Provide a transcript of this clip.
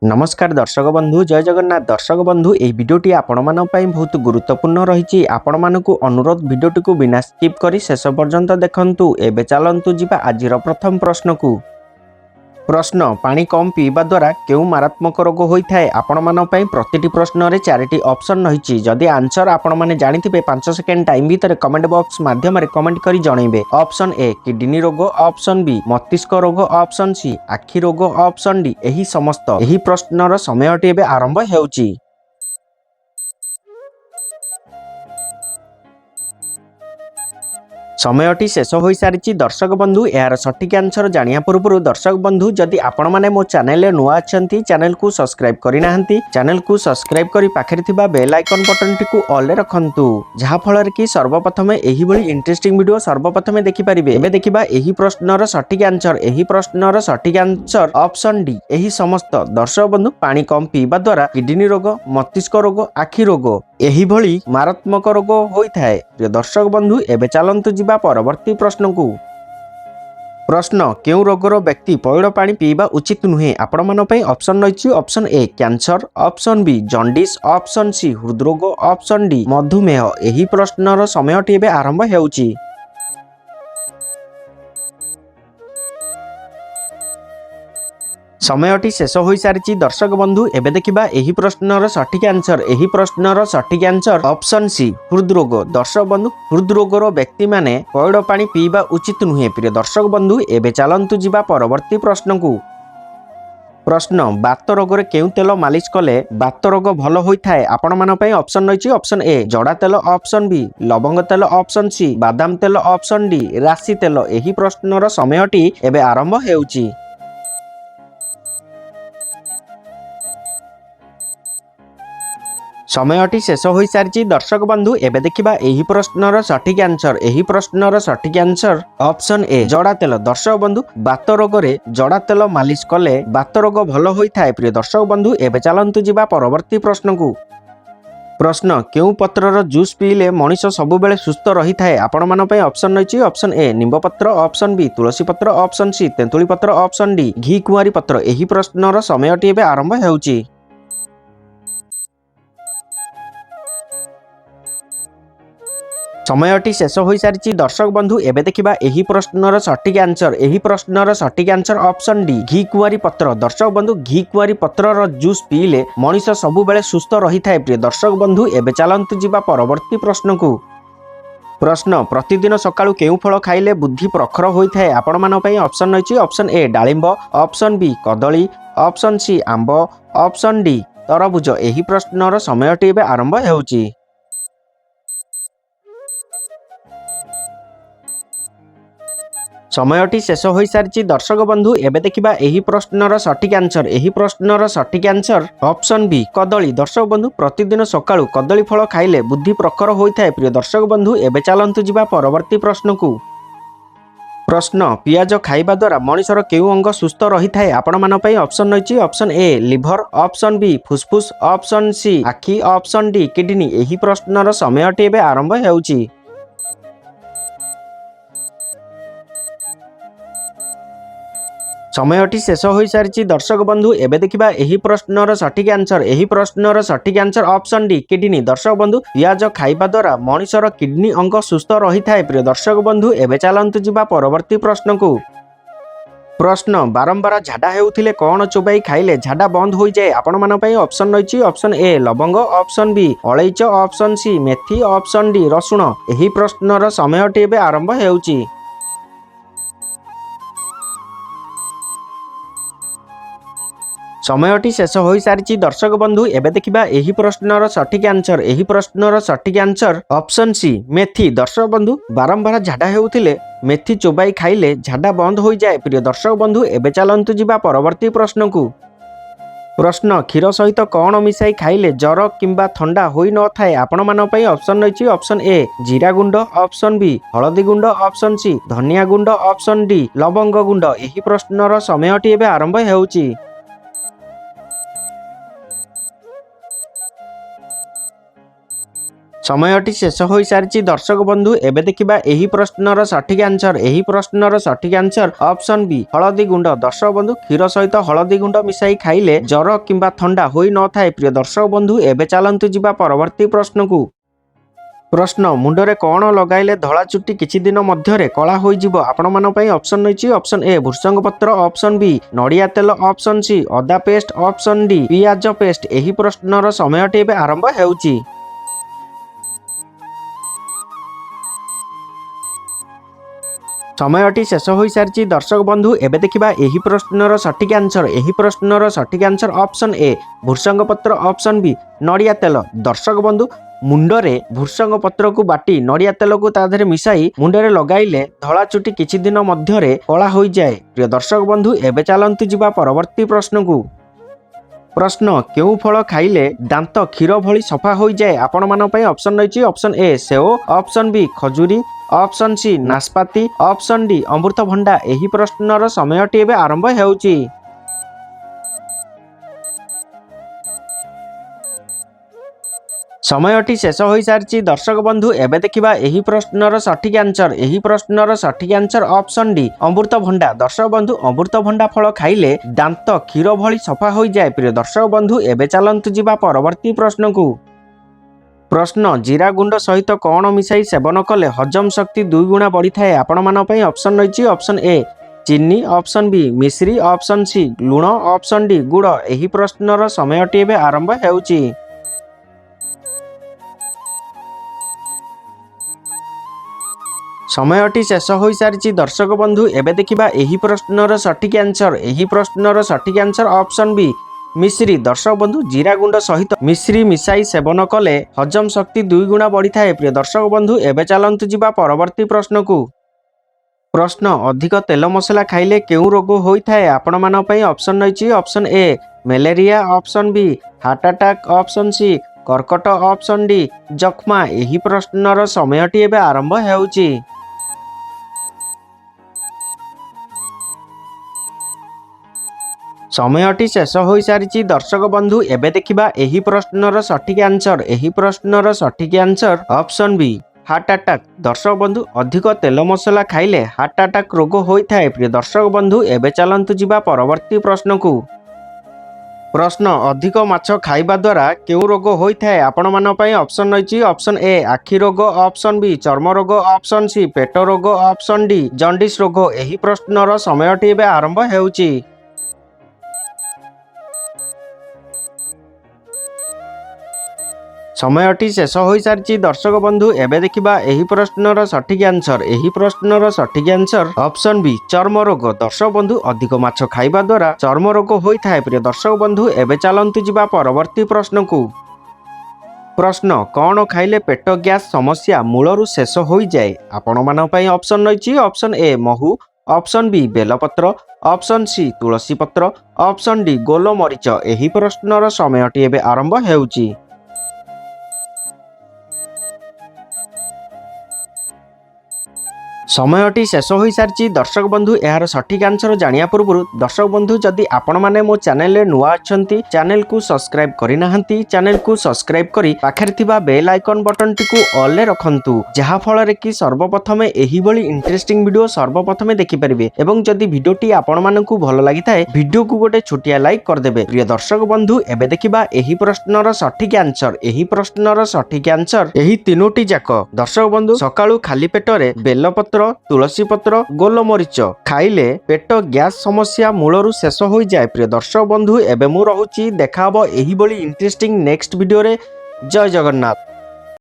नमस्कार दर्शक बंधु जय जगन्नाथ दर्शक बंधु यह भिडियोटी आपण बहुत गुरुत्वपूर्ण रही आपण मानक अनुरोध भिडियोटी को बिना स्किप करी शेष पर्यंत देखंतु। एबे चलंतु जिबा आजिर प्रथम प्रश्न को। प्रश्न पानी कम पीवा द्वारा केउ मारात्मक रोग होता है। आपण मान प्रतिटी प्रश्न रे चारिटी ऑप्शन रही। जदि आंसर आपण माने जानिथिबे 5 सेकेंड टाइम भीतर कमेंट बॉक्स माध्यम रे कमेंट करी जणैबे। ऑप्शन ए किडनी रोग, ऑप्शन बी मस्तिष्क रोग, ऑप्शन सी आखि रोग, ऑप्शन डी एही समस्त। एही प्रश्नर समयटी एबे आरंभ हेउची। समयटी शेष हो सारी। दर्शक बंधु यार सठिक आंसर जानिया पूर्व दर्शक बंधु जदि आपण माने मो चैनल नुआ अछंती चैनल को सब्सक्राइब करि नाहंती चैनल को सब्सक्राइब करी पाखरे थिबा बेल आइकन बटन टी को ऑल रे रखंतु जहा फल कि सर्वप्रथम एही भली इंटरेस्टिंग वीडियो सर्वप्रथम देखि परिबे। एबे देखिबा एही प्रश्नर सठिक आंसर। एही प्रश्नर सठिक आंसर ऑप्शन डी एही समस्त। दर्शक बंधु पानी कम पीवा द्वारा किडनी रोग, मस्तिष्क रोग, आखि रोग एही भली मारात्मक रोग होइथाय। प्रिय दर्शक बंधु एबे चलंतु जिबा परवर्ती प्रश्न को। प्रश्न केउ रोगर व्यक्ति पइड पानी पीवा उचित नुहे। आपण मान पई ऑप्शन रही। Option A cancer, option B jaundice, option C हृदरोग, ऑप्शन डी मधुमेह। एही प्रश्नर समयटी एबे आरंभ हेउची। समयटी शेष हो सारी। दर्शक बंधु एबे देखिबा एही प्रश्नर सठिक आंसर। एही प्रश्नर सठिक आंसर ऑप्शन सी हृदरोग। दर्शक बंधु हृदरोगर व्यक्ति माने पइड पानी पीवा उचित नुहे। प्रिय दर्शक बंधु एबे चलंतु जिबा परवर्ती प्रश्न को। प्रश्न बात रोग रे केउ तेल मालिश कले बात रोग भल होइथाय। आपण मान पई ऑप्शन रही। ऑप्शन ए जड़ा तेल, ऑप्शन बी लवंग तेल, ऑप्शन सी बादाम तेल, ऑप्शन डी राशि तेल। एही प्रश्नर समयटी एबे आरंभ हेउची। समयटी शेष हो सारी। दर्शक बंधु एबे देखिबा एही प्रश्नर सठिक आंसर। एही प्रश्नर सठिक आंसर ऑप्शन ए जड़ा तेल। दर्शक बंधु बात रोग रे जड़ा तेल मालिश कले बात रोग भल होइथाय। प्रिय दर्शक बंधु एबे चलंतु जिबा परवर्ती प्रश्न को। प्रश्न केउ पत्रर जूस पीले मनीष सबु बेले सुस्थ रही थाए। आपण मान पई ऑप्शन रही। ऑप्शन ए निंब पत्र, ऑप्शन बी तुलसी पत्र, ऑप्शन सी तेंतुली पत्र, ऑप्शन डी घी कुआरी पत्र। एही प्रश्नर समयटी एबे आरंभ हेउची। समयटी शेष हो सारी। दर्शक बंधु एबे देखिबा एही प्रश्नर सठिक आंसर। एही प्रश्नर सठिक आंसर ऑप्शन डी घी कुआरी पत्र। दर्शक बंधु घी कुआरी पत्रर जूस पीले मनीष सबु बेले सुस्थ रही थाए। प्रिय दर्शक बंधु एबे चलंतु जिबा परवर्ती प्रश्न को। प्रश्न प्रतिदिन सकाळु केउ फल खाइले बुद्धि प्रखर होइथाय। आपण मान पई ऑप्शन रही। ऑप्शन ए डालिंब, ऑप्शन बी कदली, ऑप्शन सी आंब, ऑप्शन डी तरबुज। एही प्रश्नर समयटी एबे आरंभ हेउची। समयटी शेष हो सारी। दर्शक बंधु एबे देखिबा एही प्रश्नर सठिक आंसर। एही प्रश्नर सठिक आंसर ऑप्शन बी कदली। दर्शक बंधु प्रतिदिन सकाळु कदली फल खाइले बुद्धि प्रखर होइथाय। प्रिय दर्शक बंधु एबे चलंतु जिबा परवर्ती प्रश्न को। प्रश्न पियाज खाइबा द्वारा मनीषर केउ अंग सुस्थ रही थाए। आपण मान पई ऑप्शन रही। Option A liver, option B फुसफुस, ऑप्शन सी आखि, ऑप्शन डी किडनी। एही प्रश्नर समयटी एबे आरंभ हेउची। समयटी शेष हो सारी। दर्शक बंधु एबे देखिबा एही प्रश्नर सठिक आंसर। एही प्रश्नर सठिक आंसर ऑप्शन डी किडनी। दर्शक बंधु पियाज खाइबा द्वारा मनीषर किडनी अंग सुस्थ रही थाए। प्रिय दर्शक बंधु एबे चलंतु जिबा परवर्ती प्रश्न को। प्रश्न बारंबार झाडा हेउथिले कोन चोबाई खाइले झाडा बंद हो जाए। आपण मान पई ऑप्शन रही। ऑप्शन ए लवंग, ऑप्शन बी अलैच, ऑप्शन सी मेथी, ऑप्शन डी रसुण। एही प्रश्नर समयटी एबे आरंभ हेउची। समयटी शेष हो सारी। दर्शक बंधु एबे देखिबा एही प्रश्नर सठिक आंसर। एही प्रश्नर सठिक आंसर ऑप्शन सी मेथी। दर्शक बंधु बारंबार झाडा हेउथिले मेथी चोबाई खाइले झाडा बंद हो जाए। प्रिय दर्शक बंधु एबे चलंतु जिबा परवर्ती प्रश्न को। प्रश्न क्षीर सहित कौन मिसाई खाइले जर किंबा थंडा होई न थाए। आपण मान पई ऑप्शन रही। ऑप्शन ए जीरा गुंड, ऑप्शन बी हळदी गुंड, ऑप्शन सी धनिया गुंड, ऑप्शन डी लवंग गुंड। एही प्रश्नर समयटी एबे आरंभ हेउची। ସମୟଟି ଶେଷ ହୋଇସାରିଛି ଦର୍ଶକ ବନ୍ଧୁ। ଏବେ ଦେଖିବା ଏହି ପ୍ରଶ୍ନର ସଠିକ୍ ଆନ୍ସର। ଏହି ପ୍ରଶ୍ନର ସଠିକ୍ ଆନ୍ସର ଅପସନ୍ ବି ହଳଦୀ ଗୁଣ୍ଡ। ଦର୍ଶକ ବନ୍ଧୁ, କ୍ଷୀର ସହିତ ହଳଦୀ ଗୁଣ୍ଡ ମିଶାଇ ଖାଇଲେ ଜ୍ୱର କିମ୍ବା ଥଣ୍ଡା ହୋଇନଥାଏ। ପ୍ରିୟ ଦର୍ଶକ ବନ୍ଧୁ, ଏବେ ଚାଲନ୍ତୁ ଯିବା ପରବର୍ତ୍ତୀ ପ୍ରଶ୍ନକୁ। ପ୍ରଶ୍ନ, ମୁଣ୍ଡରେ କ'ଣ ଲଗାଇଲେ ଧଳା ଚୁଟି କିଛି ଦିନ ମଧ୍ୟରେ କଳା ହୋଇଯିବ? ଆପଣମାନଙ୍କ ପାଇଁ ଅପସନ୍ ରହିଛି ଅପସନ୍ ଏ ଭୃଷଙ୍ଗ ପତ୍ର, ଅପସନ୍ ବି ନଡ଼ିଆ ତେଲ, ଅପସନ୍ ସି ଅଦା ପେଷ୍ଟ, ଅପସନ୍ ଡି ପିଆଜ ପେଷ୍ଟ। ଏହି ପ୍ରଶ୍ନର ସମୟଟି ଏବେ ଆରମ୍ଭ ହେଉଛି। ସମୟଟି ଶେଷ ହୋଇସାରିଛି ଦର୍ଶକ ବନ୍ଧୁ। ଏବେ ଦେଖିବା ଏହି ପ୍ରଶ୍ନର ସଠିକ୍ ଆନ୍ସର। ଏହି ପ୍ରଶ୍ନର ସଠିକ୍ ଆନ୍ସର ଅପସନ୍ ଏ ଭୃଷଙ୍ଗ ପତ୍ର, ଅପସନ୍ ବି ନଡ଼ିଆ ତେଲ। ଦର୍ଶକ ବନ୍ଧୁ, ମୁଣ୍ଡରେ ଭୃଷଙ୍ଗ ପତ୍ରକୁ ବାଟି ନଡ଼ିଆ ତେଲକୁ ତା ଦେହରେ ମିଶାଇ ମୁଣ୍ଡରେ ଲଗାଇଲେ ଧଳା ଚୁଟି କିଛି ଦିନ ମଧ୍ୟରେ କଳା ହୋଇଯାଏ। ପ୍ରିୟ ଦର୍ଶକ ବନ୍ଧୁ, ଏବେ ଚାଲନ୍ତୁ ଯିବା ପରବର୍ତ୍ତୀ ପ୍ରଶ୍ନକୁ। ପ୍ରଶ୍ନ, କେଉଁ ଫଳ ଖାଇଲେ ଦାନ୍ତ କ୍ଷୀର ଭଳି ସଫା ହୋଇଯାଏ? ଆପଣମାନଙ୍କ ପାଇଁ ଅପସନ୍ ରହିଛି ଅପସନ୍ ଏ ସେଓ, ଅପସନ୍ ବି ଖଜୁରୀ, ଅପସନ୍ ସି ନାସପାତି, ଅପସନ୍ ଡି ଅମୃତଭଣ୍ଡା। ଏହି ପ୍ରଶ୍ନର ସମୟଟି ଏବେ ଆରମ୍ଭ ହେଉଛି। ସମୟଟି ଶେଷ ହୋଇସାରିଛି ଦର୍ଶକ ବନ୍ଧୁ। ଏବେ ଦେଖିବା ଏହି ପ୍ରଶ୍ନର ସଠିକ୍ ଆନ୍ସର। ଏହି ପ୍ରଶ୍ନର ସଠିକ୍ ଆନ୍ସର ଅପସନ୍ ଡି ଅମୃତଭଣ୍ଡା। ଦର୍ଶକ ବନ୍ଧୁ, ଅମୃତଭଣ୍ଡା ଫଳ ଖାଇଲେ ଦାନ୍ତ କ୍ଷୀର ଭଳି ସଫା ହୋଇଯାଏ। ପ୍ରିୟ ଦର୍ଶକ ବନ୍ଧୁ, ଏବେ ଚାଲନ୍ତୁ ଯିବା ପରବର୍ତ୍ତୀ ପ୍ରଶ୍ନକୁ। ପ୍ରଶ୍ନ, ଜିରା ଗୁଣ୍ଡ ସହିତ କ'ଣ ମିଶାଇ ସେବନ କଲେ ହଜମ ଶକ୍ତି 2 ଗୁଣା ବଢ଼ିଥାଏ? ଆପଣମାନଙ୍କ ପାଇଁ ଅପସନ୍ ରହିଛି ଅପସନ୍ ଏ ଚିନି, ଅପସନ୍ ବି ମିଶ୍ରି, ଅପସନ୍ ସି ଲୁଣ, ଅପସନ୍ ଡି ଗୁଡ଼। ଏହି ପ୍ରଶ୍ନର ସମୟଟି ଏବେ ଆରମ୍ଭ ହେଉଛି। ସମୟଟି ଶେଷ ହୋଇସାରିଛି ଦର୍ଶକ ବନ୍ଧୁ। ଏବେ ଦେଖିବା ଏହି ପ୍ରଶ୍ନର ସଠିକ୍ ଆନ୍ସର। ଏହି ପ୍ରଶ୍ନର ସଠିକ୍ ଆନ୍ସର ଅପସନ୍ ବି ମିଶ୍ରି। ଦର୍ଶକ ବନ୍ଧୁ, ଜିରା ଗୁଣ୍ଡ ସହିତ ମିଶ୍ରି ମିଶାଇ ସେବନ କଲେ ହଜମ ଶକ୍ତି 2 ଗୁଣା ବଢ଼ିଥାଏ। ପ୍ରିୟ ଦର୍ଶକ ବନ୍ଧୁ, ଏବେ ଚାଲନ୍ତୁ ଯିବା ପରବର୍ତ୍ତୀ ପ୍ରଶ୍ନକୁ। ପ୍ରଶ୍ନ, ଅଧିକ ତେଲ ମସଲା ଖାଇଲେ କେଉଁ ରୋଗ ହୋଇଥାଏ? ଆପଣମାନଙ୍କ ପାଇଁ ଅପସନ୍ ରହିଛି option A malaria, option B heart attack, option C କର୍କଟ, ଅପସନ୍ ଡି ଯକ୍ଷ୍ମା। ଏହି ପ୍ରଶ୍ନର ସମୟଟି ଏବେ ଆରମ୍ଭ ହେଉଛି। ସମୟଟି ଶେଷ ହୋଇସାରିଛି ଦର୍ଶକ ବନ୍ଧୁ। ଏବେ ଦେଖିବା ଏହି ପ୍ରଶ୍ନର ସଠିକ୍ ଆନ୍ସର। ଏହି ପ୍ରଶ୍ନର ସଠିକ୍ answer option B heart attack. ଦର୍ଶକ ବନ୍ଧୁ, ଅଧିକ ତେଲ ମସଲା ଖାଇଲେ ହାର୍ଟ ଆଟାକ୍ ରୋଗ ହୋଇଥାଏ। ପ୍ରିୟ ଦର୍ଶକ ବନ୍ଧୁ, ଏବେ ଚାଲନ୍ତୁ ଯିବା ପରବର୍ତ୍ତୀ ପ୍ରଶ୍ନକୁ। ପ୍ରଶ୍ନ, ଅଧିକ ମାଛ ଖାଇବା ଦ୍ୱାରା କେଉଁ ରୋଗ ହୋଇଥାଏ? ଆପଣମାନଙ୍କ ପାଇଁ ଅପସନ୍ ରହିଛି ଅପସନ୍ ଏ ଆଖି ରୋଗ, ଅପସନ୍ ବି ଚର୍ମ ରୋଗ, ଅପସନ୍ ସି ପେଟ ରୋଗ, ଅପସନ୍ ଡି ଜଣ୍ଡିସ୍ ରୋଗ। ଏହି ପ୍ରଶ୍ନର ସମୟଟି ଏବେ ଆରମ୍ଭ ହେଉଛି। ସମୟଟି ଶେଷ ହୋଇସାରିଛି ଦର୍ଶକ ବନ୍ଧୁ। ଏବେ ଦେଖିବା ଏହି ପ୍ରଶ୍ନର ସଠିକ୍ ଆନ୍ସର। ଏହି ପ୍ରଶ୍ନର ସଠିକ୍ ଆନ୍ସର ଅପସନ୍ ବି ଚର୍ମ ରୋଗ। ଦର୍ଶକ ବନ୍ଧୁ, ଅଧିକ ମାଛ ଖାଇବା ଦ୍ୱାରା ଚର୍ମ ରୋଗ ହୋଇଥାଏ। ପ୍ରିୟ ଦର୍ଶକ ବନ୍ଧୁ, ଏବେ ଚାଲନ୍ତୁ ଯିବା ପରବର୍ତ୍ତୀ ପ୍ରଶ୍ନକୁ। ପ୍ରଶ୍ନ, କ'ଣ ଖାଇଲେ ପେଟ ଗ୍ୟାସ୍ ସମସ୍ୟା ମୂଳରୁ ଶେଷ ହୋଇଯାଏ? ଆପଣମାନଙ୍କ ପାଇଁ ଅପସନ୍ ରହିଛି ଅପସନ୍ ଏ ମହୁ, ଅପସନ୍ ବି ବେଲପତ୍ର, ଅପସନ୍ ସି ତୁଳସୀ ପତ୍ର, ଅପସନ୍ ଡି ଗୋଲମରିଚ। ଏହି ପ୍ରଶ୍ନର ସମୟଟି ଏବେ ଆରମ୍ଭ ହେଉଛି। ସମୟଟି ଶେଷ ହୋଇସାରିଛି ଦର୍ଶକ ବନ୍ଧୁ। ଏହାର ସଠିକ୍ ଆନ୍ସର ଜାଣିବା ପୂର୍ବରୁ ଦର୍ଶକ ବନ୍ଧୁ, ଯଦି ଆପଣମାନେ ମୋ ଚ୍ୟାନେଲରେ ନୂଆ ଅଛନ୍ତି, ଚ୍ୟାନେଲକୁ ସବସ୍କ୍ରାଇବ୍ କରିନାହାନ୍ତି, ଚ୍ୟାନେଲକୁ ସବସ୍କ୍ରାଇବ୍ କରି ପାଖରେ ଥିବା ବେଲ୍ ଆଇକନ୍ ବଟନଟିକୁ ଅଲ୍ରେ ରଖନ୍ତୁ, ଯାହାଫଳରେ କି ସର୍ବପ୍ରଥମେ ଏହିଭଳି ଇଣ୍ଟରେଷ୍ଟିଂ ଭିଡ଼ିଓ ସର୍ବପ୍ରଥମେ ଦେଖିପାରିବେ। ଏବଂ ଯଦି ଭିଡ଼ିଓଟି ଆପଣମାନଙ୍କୁ ଭଲ ଲାଗିଥାଏ, ଭିଡ଼ିଓକୁ ଗୋଟେ ଛୋଟିଆ ଲାଇକ୍ କରିଦେବେ। ପ୍ରିୟ ଦର୍ଶକ ବନ୍ଧୁ, ଏବେ ଦେଖିବା ଏହି ପ୍ରଶ୍ନର ସଠିକ୍ ଆନ୍ସର। ଏହି ପ୍ରଶ୍ନର ସଠିକ୍ ଆନ୍ସର ଏହି ତିନୋଟି ଯାକ। ଦର୍ଶକ ବନ୍ଧୁ, ସକାଳୁ ଖାଲି ପେଟରେ ବେଲପତ୍ର, ତୁଳସୀ ପତ୍ର, ଗୋଲମରିଚ ଖାଇଲେ ପେଟ ଗ୍ୟାସ୍ ସମସ୍ୟା ମୂଳରୁ ଶେଷ ହୋଇଯାଏ। ପ୍ରିୟ ଦର୍ଶକ ବନ୍ଧୁ, ଏବେ ମୁଁ ରହୁଛି। ଦେଖାହବ ଏହିଭଳି ଇଣ୍ଟରେଷ୍ଟିଂ ନେକ୍ସଟ ଭିଡ଼ିଓରେ। ଜୟ ଜଗନ୍ନାଥ।